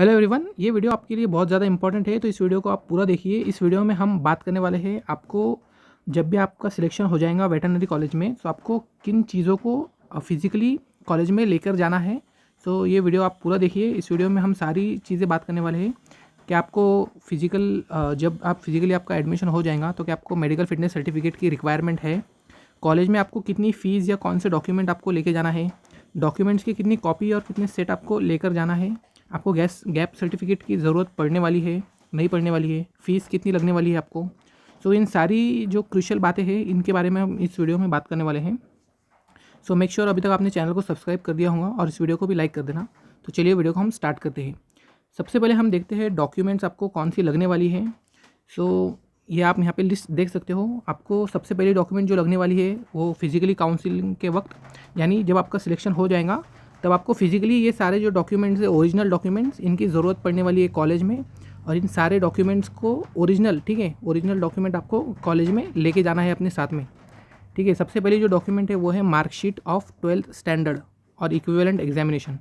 Hello everyone, ये video आपके लिए बहुत ज़्यादा इंपॉर्टेंट है, तो इस वीडियो को आप पूरा देखिए। इस वीडियो में हम बात करने वाले हैं आपको जब भी आपका सिलेक्शन हो जाएगा वेटरनरी कॉलेज में, तो आपको किन चीज़ों को फिज़िकली कॉलेज में लेकर जाना है। तो ये वीडियो आप पूरा देखिए। इस वीडियो में हम सारी चीज़ें बात करने वाले हैं कि आपको जब आप फिज़िकली आपका एडमिशन हो जाएगा तो क्या आपको मेडिकल फिटनेस सर्टिफिकेट की रिक्वायरमेंट है, कॉलेज में आपको कितनी फ़ीस या कौन से डॉक्यूमेंट आपको लेके जाना है, डॉक्यूमेंट्स की कितनी कॉपी और कितने सेट आपको लेकर जाना है, आपको गैप सर्टिफिकेट की ज़रूरत पड़ने वाली है नहीं पड़ने वाली है, फ़ीस कितनी लगने वाली है आपको। सो इन सारी जो क्रूशियल बातें हैं इनके बारे में हम इस वीडियो में बात करने वाले हैं। सो मेक श्योर अभी तक आपने चैनल को सब्सक्राइब कर दिया होगा और इस वीडियो को भी लाइक कर देना। तो चलिए वीडियो को हम स्टार्ट करते हैं। सबसे पहले हम देखते हैं डॉक्यूमेंट्स आपको कौन सी लगने वाली है। सो ये आप यहाँ पे लिस्ट देख सकते हो। आपको सबसे पहली डॉक्यूमेंट जो लगने वाली है वो फिजिकली काउंसिलिंग के वक्त, यानी जब आपका सिलेक्शन हो जाएगा तब आपको फिजिकली ये सारे जो डॉक्यूमेंट्स है ओरिजिनल डॉक्यूमेंट्स इनकी ज़रूरत पड़ने वाली है कॉलेज में। और इन सारे डॉक्यूमेंट्स को ओरिजिनल, ठीक है, ओरिजिनल डॉक्यूमेंट आपको कॉलेज में लेके जाना है अपने साथ में, ठीक है। सबसे पहले जो डॉक्यूमेंट है वो है मार्कशीट ऑफ 12th स्टैंडर्ड और इक्विवेलेंट एग्जामिनेशन।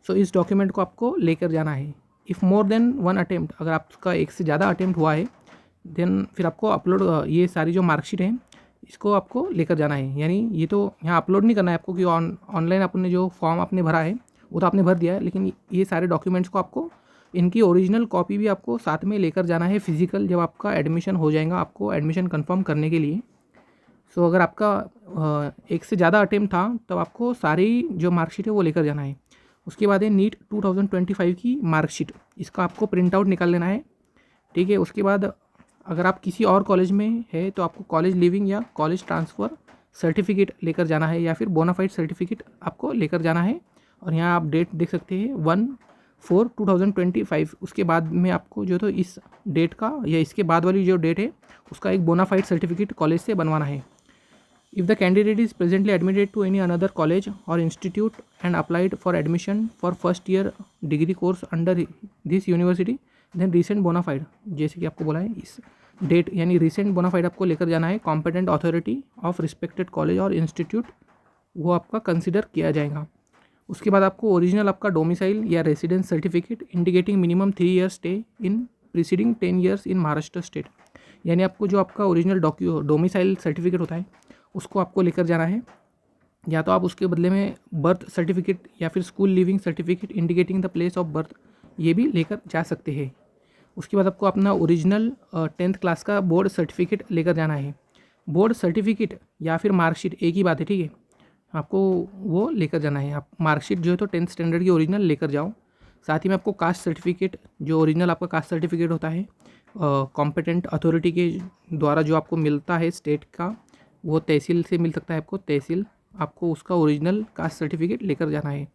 सो इस डॉक्यूमेंट को आपको लेकर जाना है। If more than one attempt, अगर आपका एक से ज़्यादा अटेम्प्ट हुआ है देन फिर आपको अपलोड ये सारी जो मार्कशीट है इसको आपको लेकर जाना है। यानी ये तो यहाँ अपलोड नहीं करना है आपको कि ऑनलाइन आपने जो फॉर्म आपने भरा है वो तो आपने भर दिया है, लेकिन ये सारे डॉक्यूमेंट्स को आपको इनकी ओरिजिनल कॉपी भी आपको साथ में लेकर जाना है फिजिकल, जब आपका एडमिशन हो जाएगा आपको एडमिशन कंफर्म करने के लिए। सो अगर आपका एक से ज़्यादा अटेम्प्ट था तब आपको सारी जो मार्कशीट है वो लेकर जाना है। उसके बाद है नीट 2025 की मार्कशीट, इसका आपको प्रिंट आउट निकाल लेना है, ठीक है। उसके बाद अगर आप किसी और कॉलेज में है तो आपको कॉलेज लिविंग या कॉलेज ट्रांसफ़र सर्टिफिकेट लेकर जाना है या फिर बोनाफाइड सर्टिफिकेट आपको लेकर जाना है। और यहाँ आप डेट देख सकते हैं 1/4/2025। उसके बाद में आपको जो तो इस डेट का या इसके बाद वाली जो डेट है उसका एक बोनाफाइड सर्टिफिकेट कॉलेज से बनवाना है। If the candidate is presently admitted to any another college or institute and applied for admission for first year degree course under this university, then recent bona fide, जैसे कि आपको बोला है इस date यानी रिसेंट बोनाफाइड आपको लेकर जाना है। Competent authority of respected college और इंस्टीट्यूट वो आपका कंसिडर किया जाएगा। उसके बाद आपको ओरिजिनल आपका डोमिसाइल या residence certificate indicating minimum 3 years stay in preceding 10 years in Maharashtra state, यानी आपको जो आपका ओरिजिनल डोमिसाइल सर्टिफिकेट होता है उसको आपको लेकर जाना है। या तो आप उसके बदले में बर्थ सर्टिफिकेट या फिर school leaving certificate indicating the place of birth ये भी लेकर जा सकते हैं। उसके बाद आपको अपना ओरिजिनल 10th क्लास का बोर्ड सर्टिफिकेट लेकर जाना है। बोर्ड सर्टिफिकेट या फिर मार्कशीट एक ही बात है, ठीक है, आपको वो लेकर जाना है। आप मार्कशीट जो है तो 10th स्टैंडर्ड की ओरिजिनल लेकर जाओ। साथ ही में आपको कास्ट सर्टिफिकेट, जो ओरिजिनल आपका कास्ट सर्टिफिकेट होता है कॉम्पिटेंट अथॉरिटी के द्वारा जो आपको मिलता है स्टेट का, वो तहसील से मिल सकता है आपको, तहसील आपको उसका ओरिजिनल कास्ट सर्टिफिकेट लेकर जाना है।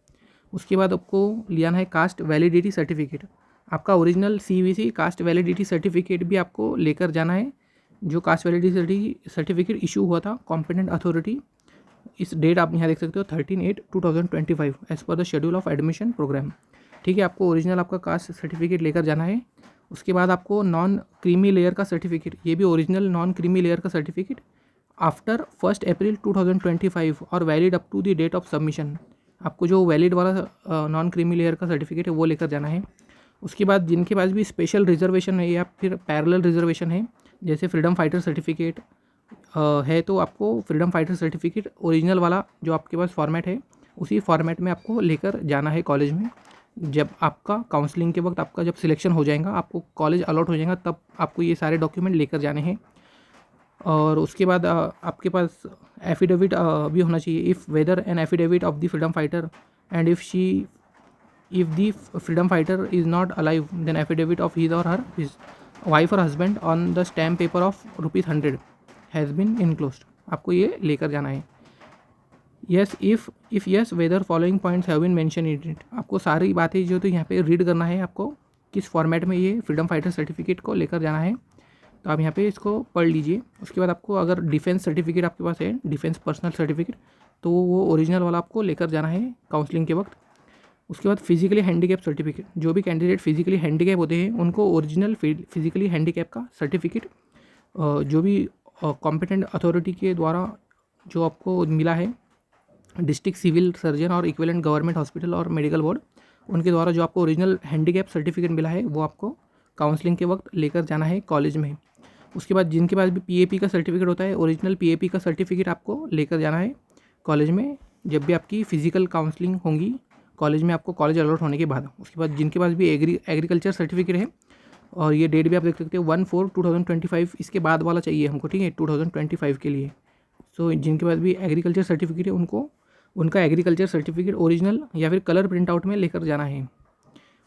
उसके बाद आपको लियाना है कास्ट वैलिडिटी सर्टिफिकेट, आपका original CVC cast validity certificate भी आपको लेकर जाना है। जो कास्ट वैलिडिटी सर्टिफिकेट इशू हुआ था कॉम्पिटेंट अथॉरिटी, इस डेट आप यहाँ देख सकते हो 13/8/2025 as per the schedule of admission program, ठीक है। आपको ओरिजिनल आपका कास्ट सर्टिफिकेट लेकर जाना है। उसके बाद आपको नॉन क्रीमी लेयर का सर्टिफिकेट, ये भी ओरिजिनल नॉन क्रीमी लेयर का सर्टिफिकेट आफ्टर 1 April 2025 और valid up to the date of submission, आपको जो वैलिड वाला नॉन क्रीमी लेयर का सर्टिफिकेट है वो लेकर जाना है। उसके बाद जिनके पास भी स्पेशल रिजर्वेशन है या फिर पैरेलल रिजर्वेशन है, जैसे फ्रीडम फाइटर सर्टिफिकेट है, तो आपको फ्रीडम फाइटर सर्टिफिकेट ओरिजिनल वाला जो आपके पास फॉर्मेट है उसी फॉर्मेट में आपको लेकर जाना है कॉलेज में। जब आपका काउंसलिंग के वक्त आपका जब सिलेक्शन हो जाएगा, आपको कॉलेज अलॉट हो जाएगा, तब आपको ये सारे डॉक्यूमेंट लेकर जाने हैं। और उसके बाद आपके पास एफिडेविट भी होना चाहिए। If whether an affidavit of the freedom fighter and if the freedom fighter is not alive then affidavit of his or her his wife or husband on the stamp paper of ₹100 has been enclosed, आपको ये लेकर जाना है। Yes if yes whether following points have been mention in it, आपको सारी बातें जो तो यहाँ पे रीड करना है आपको किस फॉर्मेट में ये फ्रीडम फाइटर सर्टिफिकेट को लेकर जाना है, तो आप यहाँ पे इसको पढ़ लीजिए। उसके बाद आपको अगर डिफेंस सर्टिफिकेट आपके पास है, डिफेंस पर्सनल सर्टिफिकेट, तो वो ओरिजिनल वाला आपको लेकर जाना है काउंसलिंग के वक्त। उसके बाद फिजिकली हैंडीकैप सर्टिफिकेट, जो भी कैंडिडेट फिजिकली हैंडीकैप होते हैं उनको ओरिजिनल फिजिकली हैंडीकैप का सर्टिफिकेट जो भी कॉम्पिटेंट अथॉरिटी के द्वारा जो आपको मिला है, डिस्ट्रिक्ट सिविल सर्जन और इक्विवेलेंट गवर्नमेंट हॉस्पिटल और मेडिकल बोर्ड, उनके द्वारा जो आपको ओरिजिनल हैंडीकैप सर्टिफिकेट मिला है वो आपको काउंसलिंग के वक्त लेकर जाना है कॉलेज में। उसके बाद जिनके पास भी पीएपी का सर्टिफिकेट होता है, ओरिजिनल पीएपी का सर्टिफिकेट आपको लेकर जाना है कॉलेज में जब भी आपकी फ़िज़िकल काउंसलिंग होंगी कॉलेज में, आपको कॉलेज अलॉट होने के बाद। उसके बाद जिनके पास भी एग्रीकल्चर सर्टिफिकेट है, और ये डेट भी आप देख सकते हो 1/4/2025, इसके बाद वाला चाहिए हमको, ठीक है, 2025 के लिए। सो जिनके पास भी एग्रीकल्चर सर्टिफिकेट है उनको उनका एग्रीकल्चर सर्टिफिकेट ओरिजिनल या फिर कलर प्रिंट आउट में लेकर जाना है।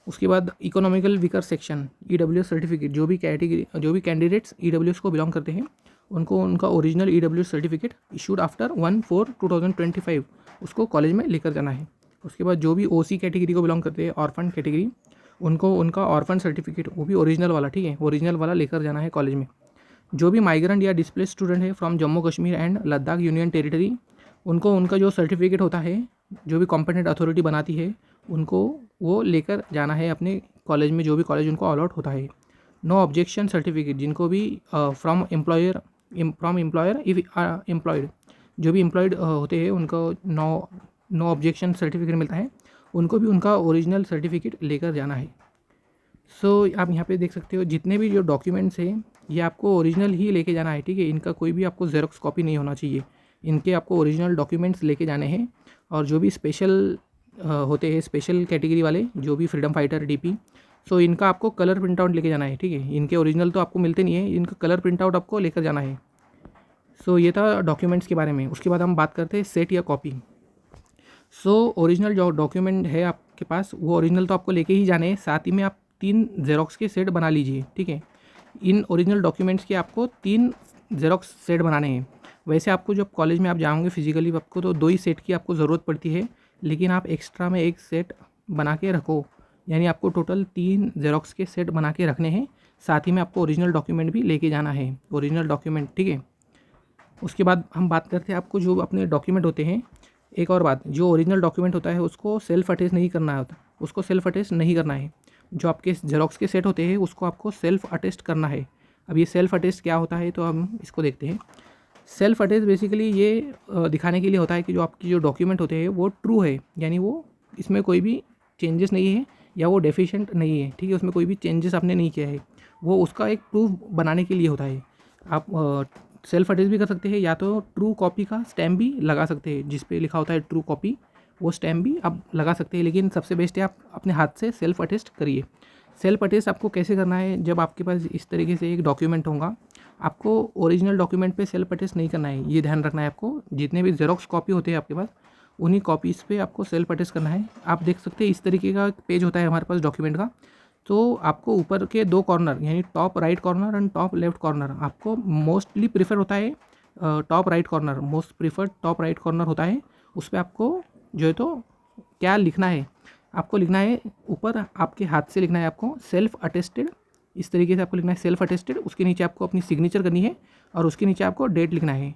उसके बाद economical weaker section EWS certificate, जो भी कैंडिडेट्स ईडब्ल्यूएस को बिलोंग करते हैं उनको उनका original EWS certificate issued after 1/4/2025 उसको कॉलेज में लेकर जाना है। उसके बाद जो भी ओसी कैटेगरी को बिलोंग करते हैं, ऑर्फन कैटेगरी, उनको उनका ऑर्फन सर्टिफिकेट वो भी ओरिजिनल वाला, ठीक है, ओरिजिनल वाला लेकर जाना है कॉलेज में। जो भी माइग्रेंट या डिस्प्लेस स्टूडेंट है from Jammu Kashmir and Ladakh union territory, उनको उनका जो सर्टिफिकेट होता है जो भी कॉम्पिटेंट अथॉरिटी बनाती है उनको वो लेकर जाना है अपने कॉलेज में, जो भी कॉलेज उनको अलॉट होता है। नो ऑब्जेक्शन सर्टिफिकेट, जिनको भी फ्रॉम एम्प्लॉयर इफ एम्प्लॉयड, जो भी एम्प्लॉयड होते हैं उनको नो ऑब्जेक्शन सर्टिफिकेट मिलता है, उनको भी उनका ओरिजिनल सर्टिफिकेट लेकर जाना है। सो आप यहाँ पे देख सकते हो जितने भी जो डॉक्यूमेंट्स हैं ये आपको ओरिजिनल ही लेके जाना है, ठीक है, इनका कोई भी आपको जेरोक्स कॉपी नहीं होना चाहिए, इनके आपको ओरिजिनल डॉक्यूमेंट्स लेके जाने हैं। और जो भी स्पेशल होते हैं, स्पेशल कैटेगरी वाले, जो भी फ्रीडम फाइटर डीपी, सो इनका आपको कलर प्रिंट आउट लेके जाना है, ठीक है, इनके ओरिजिनल तो आपको मिलते नहीं है, इनका कलर प्रिंट आउट आपको लेकर जाना है। सो ये था डॉक्यूमेंट्स के बारे में। उसके बाद हम बात करते हैं सेट या कॉपी। सो ओरिजिनल जो डॉक्यूमेंट है आपके पास वो ओरिजिनल तो आपको लेके ही जाने हैं, साथ ही में आप 3 जेरोक्स के सेट बना लीजिए, ठीक है। इन ओरिजिनल डॉक्यूमेंट्स के आपको 3 जेरोक्स सेट बनाने हैं। वैसे आपको जब कॉलेज में आप जाओगे फिजिकली आपको तो 2 ही सेट की आपको ज़रूरत पड़ती है, लेकिन आप एक्स्ट्रा में 1 सेट बना के रखो, यानी आपको टोटल 3 जेरोक्स के सेट बना के रखने हैं। साथ ही में आपको ओरिजिनल डॉक्यूमेंट भी लेके जाना है, ओरिजिनल डॉक्यूमेंट, ठीक है। उसके बाद हम बात करते हैं आपको जो अपने डॉक्यूमेंट होते हैं। एक और बात, जो ओरिजिनल डॉक्यूमेंट होता है उसको सेल्फ अटेस्ट नहीं करना होता, उसको सेल्फ अटेस्ट नहीं करना है। जो आपके जेरोक्स के सेट होते हैं उसको आपको सेल्फ अटेस्ट करना है। अब ये सेल्फ अटेस्ट क्या होता है तो हम इसको देखते हैं। सेल्फ अटेस्ट बेसिकली ये दिखाने के लिए होता है कि जो आपकी जो डॉक्यूमेंट होते हैं वो ट्रू है, यानी वो इसमें कोई भी चेंजेस नहीं है या वो डेफिशिएंट नहीं है, ठीक है, उसमें कोई भी चेंजेस आपने नहीं किया है, वो उसका एक प्रूफ बनाने के लिए होता है। आप सेल्फ अटेस्ट भी कर सकते हैं या तो ट्रू कॉपी का स्टैम्प भी लगा सकते हैं, जिस पे लिखा होता है ट्रू कॉपी, वो स्टैम्प भी आप लगा सकते हैं, लेकिन सबसे बेस्ट है आप अपने हाथ से सेल्फ अटेस्ट करिए। सेल्फ अटेस्ट आपको कैसे करना है, जब आपके पास इस तरीके से एक डॉक्यूमेंट होगा, आपको ओरिजिनल डॉक्यूमेंट पे सेल्फ अटेस्ट नहीं करना है, ये ध्यान रखना है आपको। जितने भी जेरोक्स कॉपी होते हैं आपके पास उन्हीं कॉपीज़ पे आपको सेल्फ अटेस्ट करना है। आप देख सकते हैं इस तरीके का पेज होता है हमारे पास डॉक्यूमेंट का, तो आपको ऊपर के 2 कॉर्नर यानी top right corner and top left corner आपको मोस्टली प्रीफर होता है top right corner, most preferred top right corner होता है। उस पर आपको जो है तो क्या लिखना है, आपको लिखना है ऊपर आपके हाथ से लिखना है आपको सेल्फ अटेस्टेड, इस तरीके से आपको लिखना है सेल्फ अटेस्टेड। उसके नीचे आपको अपनी सिग्नेचर करनी है और उसके नीचे आपको डेट लिखना है।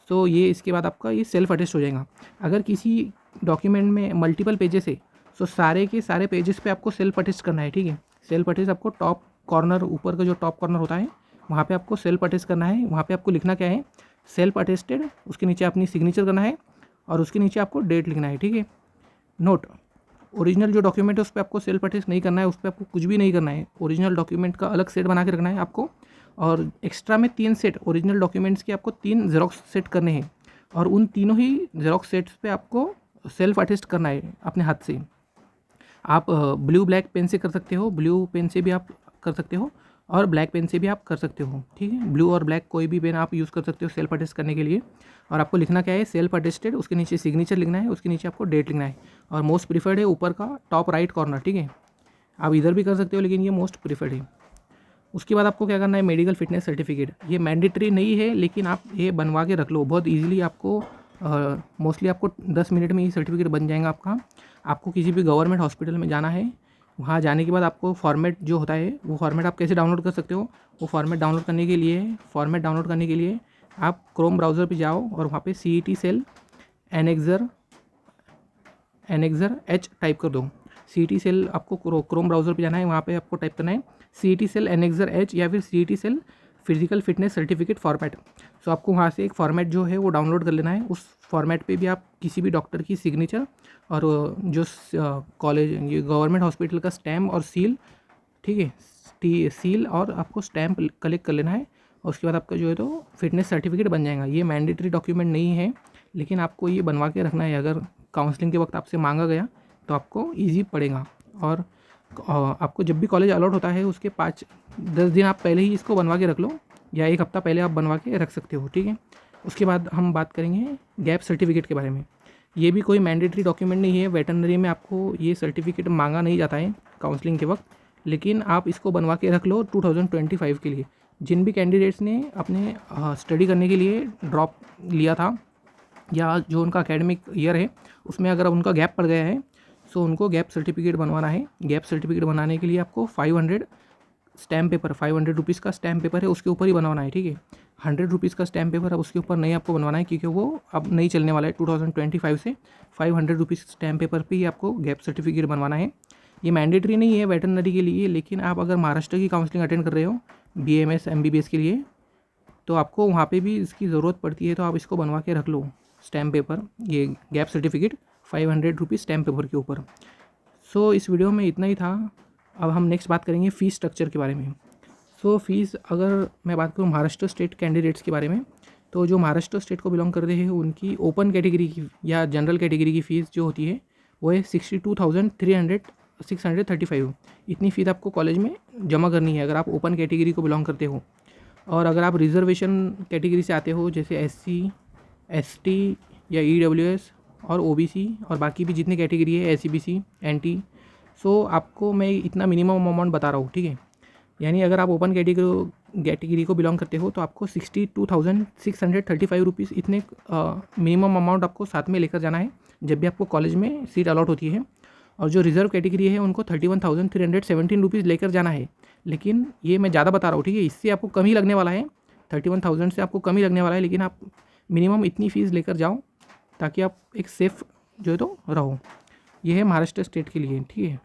तो ये इसके बाद आपका ये सेल्फ अटेस्ट हो जाएगा। अगर किसी डॉक्यूमेंट में मल्टीपल पेजेस है तो सारे के सारे पेजेस पे आपको सेल्फ अटेस्ट करना है, ठीक है। सेल्फ अटेस्ट आपको टॉप कॉर्नर, ऊपर का जो टॉप कॉर्नर होता है वहाँ पे आपको सेल्फ अटेस्ट करना है। वहाँ पे आपको लिखना क्या है, सेल्फ अटेस्टेड, उसके नीचे अपनी सिग्नेचर करना है और उसके नीचे आपको डेट लिखना है, ठीक है। नोट, ओरिजिनल जो डॉक्यूमेंट है उस पर आपको सेल्फ अटेस्ट नहीं करना है, उस पर आपको कुछ भी नहीं करना है। ओरिजिनल डॉक्यूमेंट का अलग सेट बना के रखना है आपको, और एक्स्ट्रा में 3 सेट ओरिजिनल डॉक्यूमेंट्स के आपको 3 जेरोक्स सेट करने हैं, और उन तीनों ही जेरोक्स सेट्स पे आपको सेल्फ अटेस्ट करना है अपने हाथ से। आप ब्लू ब्लैक पेन से कर सकते हो, ब्लू पेन से भी आप कर सकते हो और ब्लैक पेन से भी आप कर सकते हो, ठीक है। ब्लू और ब्लैक कोई भी पेन आप यूज़ कर सकते हो सेल्फ अटेस्ट करने के लिए। और आपको लिखना क्या है, सेल्फ अटेस्टेड, उसके नीचे सिग्नेचर लिखना है, उसके नीचे आपको डेट लिखना है, और मोस्ट प्रीफर्ड है ऊपर का टॉप राइट कॉर्नर, ठीक है। आप इधर भी कर सकते हो लेकिन ये मोस्ट प्रीफर्ड है। उसके बाद आपको क्या करना है, मेडिकल फिटनेस सर्टिफिकेट, ये मैंडेटरी नहीं है लेकिन आप ये बनवा के रख लो, बहुत ईजिली आपको मोस्टली आपको 10 मिनट में ये सर्टिफिकेट बन जाएगा आपका। आपको किसी भी गवर्नमेंट हॉस्पिटल में जाना है, वहाँ जाने के बाद आपको फॉर्मेट जो होता है वो फॉर्मेट आप कैसे डाउनलोड कर सकते हो, वो फॉर्मेट डाउनलोड करने के लिए आप क्रोम ब्राउज़र पे जाओ और वहाँ पे CET cell annexure H type कर दो। CET सेल आपको क्रोम ब्राउज़र पे जाना है, वहाँ पे आपको टाइप करना है CET सेल एनेक्सर H या फिर CET cell physical fitness certificate format. So आपको वहाँ से एक फॉर्मेट जो है वो डाउनलोड कर लेना है। उस फॉर्मेट पे भी आप किसी भी डॉक्टर की सिग्नेचर और जो कॉलेज ये गवर्नमेंट हॉस्पिटल का स्टैम्प और सील, ठीक है, सील और आपको स्टैम्प कलेक्ट कर लेना है। और उसके बाद आपका जो है तो फिटनेस सर्टिफिकेट बन जाएगा। ये मैंडेटरी डॉक्यूमेंट नहीं है, लेकिन आपको ये बनवा के रखना है। अगर काउंसलिंग के वक्त आपसे मांगा गया तो आपको ईजी पड़ेगा। और आपको जब भी कॉलेज अलॉट होता है उसके 5-10 दिन आप पहले ही इसको बनवा के रख लो, या 1 हफ्ता पहले आप बनवा के रख सकते हो, ठीक है। उसके बाद हम बात करेंगे गैप सर्टिफिकेट के बारे में। ये भी कोई मैंडेटरी डॉक्यूमेंट नहीं है। वेटरनरी में आपको ये सर्टिफिकेट मांगा नहीं जाता है काउंसलिंग के वक्त, लेकिन आप इसको बनवा के रख लो 2025 के लिए। जिन भी कैंडिडेट्स ने अपने स्टडी करने के लिए ड्रॉप लिया था, या जो उनका एकेडमिक ईयर है उसमें अगर उनका गैप पड़ गया है, सो उनको गैप सर्टिफिकेट बनवाना है। गैप सर्टिफिकेट बनाने के लिए आपको 500 स्टैम्प पेपर, 500 रुपीज़ का स्टैम्प पेपर है, उसके ऊपर ही बनवाना है, ठीक है। 100 रुपीज़ का स्टैम्प पेपर अब उसके ऊपर नहीं आपको बनवाना है, क्योंकि वो अब नहीं चलने वाला है। 2025 से 500 रुपीज़ स्टैम्प पेपर पे ही आपको गैप सर्टिफिकेट बनवाना है। ये मैंडेटरी नहीं है वेटरनरी के लिए, लेकिन आप अगर महाराष्ट्र की काउंसलिंग अटेंड कर रहे हो BAMS MBBS के लिए, तो आपको वहाँ पे भी इसकी ज़रूरत पड़ती है। तो आप इसको बनवा के रख लो स्टैम्प पेपर, ये gap certificate 500 rupees stamp paper के ऊपर। सो इस वीडियो में इतना ही था। अब हम नेक्स्ट बात करेंगे फ़ीस स्ट्रक्चर के बारे में। सो फीस अगर मैं बात करूँ महाराष्ट्र स्टेट कैंडिडेट्स के बारे में, तो जो महाराष्ट्र स्टेट को बिलोंग करते हैं उनकी ओपन कैटेगरी की या जनरल कैटेगरी की फ़ीस जो होती है वो है 62,635। इतनी फ़ीस आपको कॉलेज में जमा करनी है अगर आप ओपन कैटेगरी को बिलोंग करते हो। और अगर आप रिजर्वेशन कैटेगरी से आते हो, जैसे SC ST या EWS और OBC और बाकी भी जितनी कैटेगरी है SCBC NT, सो आपको मैं इतना मिनिमम अमाउंट बता रहा हूँ, ठीक है। यानी अगर आप ओपन कैटेगरी को बिलोंग करते हो तो आपको 62,635 रुपीज़ इतने मिनिमम अमाउंट आपको साथ में लेकर जाना है जब भी आपको कॉलेज में सीट अलॉट होती है। और जो रिजर्व कैटेगरी है उनको 31,317 रुपीज़ लेकर जाना है। लेकिन ये मैं ज़्यादा बता रहा हूँ, ठीक है, इससे आपको कम ही लगने वाला है, 31,000 से आपको कम ही लगने वाला है। लेकिन आप मिनिमम इतनी फ़ीस लेकर जाओ ताकि आप एक सेफ़ जो है तो रहो। ये है महाराष्ट्र स्टेट के लिए, ठीक है,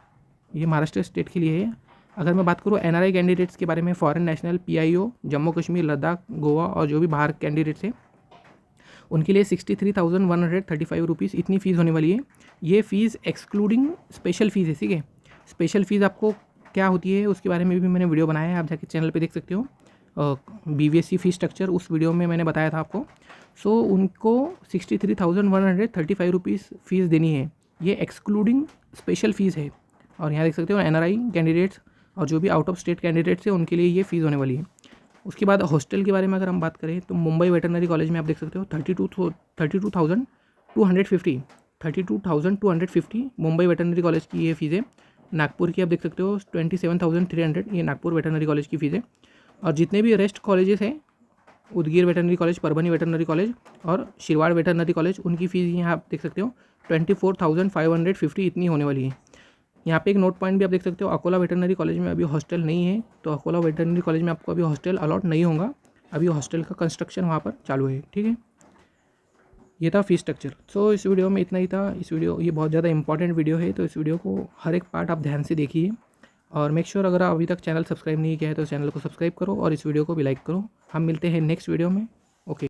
ये महाराष्ट्र स्टेट के लिए है। अगर मैं बात करूँ NRI कैंडिडेट्स के बारे में, foreign national PIO, Jammu Kashmir, Ladakh, Goa और जो भी बाहर कैंडिडेट्स हैं उनके लिए 63,135 रुपीज़ इतनी फ़ीस होने वाली है। ये फ़ीस एक्सक्लूडिंग स्पेशल फ़ीस है, ठीक है। स्पेशल फ़ीस आपको क्या होती है उसके बारे में भी मैंने वीडियो बनाया है, आप जाके चैनल पे देख सकते हो। BVSC फ़ीस स्ट्रक्चर उस वीडियो में मैंने बताया था आपको। सो उनको 63,135 रुपीज़ फ़ीस देनी है। ये एक्सक्लूडिंग स्पेशल फ़ीस है। और यहाँ देख सकते हो NRI कैंडिडेट्स और जो भी आउट ऑफ स्टेट कैंडिडेट्स हैं उनके लिए ये फ़ीस होने वाली है। उसके बाद हॉस्टल के बारे में अगर हम बात करें तो मुंबई वेटरनरी कॉलेज में आप देख सकते हो 32,250 मुंबई वेटरनरी कॉलेज की ये फ़ीस है। नागपुर की आप देख सकते हो 27,300, ये नागपुर वेटरनरी कॉलेज की फ़ीस है। और जितने भी रेस्ट कॉलेजेस हैं, Udgir veterinary college, Parbhani veterinary college और शिरवाड़ वेटरनरी कॉलेज, उनकी फ़ीस यहाँ आप देख सकते हो 24,550 इतनी होने वाली है। यहाँ पे एक नोट पॉइंट भी आप देख सकते हो, अकोला वेटरनरी कॉलेज में अभी हॉस्टल नहीं है, तो अकोला वेटरनरी कॉलेज में आपको अभी हॉस्टल अलॉट नहीं होगा, अभी हॉस्टल का कंस्ट्रक्शन वहाँ पर चालू है, ठीक है। ये था फ़ीस स्ट्रक्चर। सो इस वीडियो में इतना ही था। ये बहुत ज़्यादा इंपॉर्टेंट वीडियो है, तो इस वीडियो को हर एक पार्ट आप ध्यान से देखिए। और मेक श्योर अगर अभी तक चैनल सब्सक्राइब नहीं किया है तो चैनल को सब्सक्राइब करो और इस वीडियो को भी लाइक करो। हम मिलते हैं नेक्स्ट वीडियो में। ओके।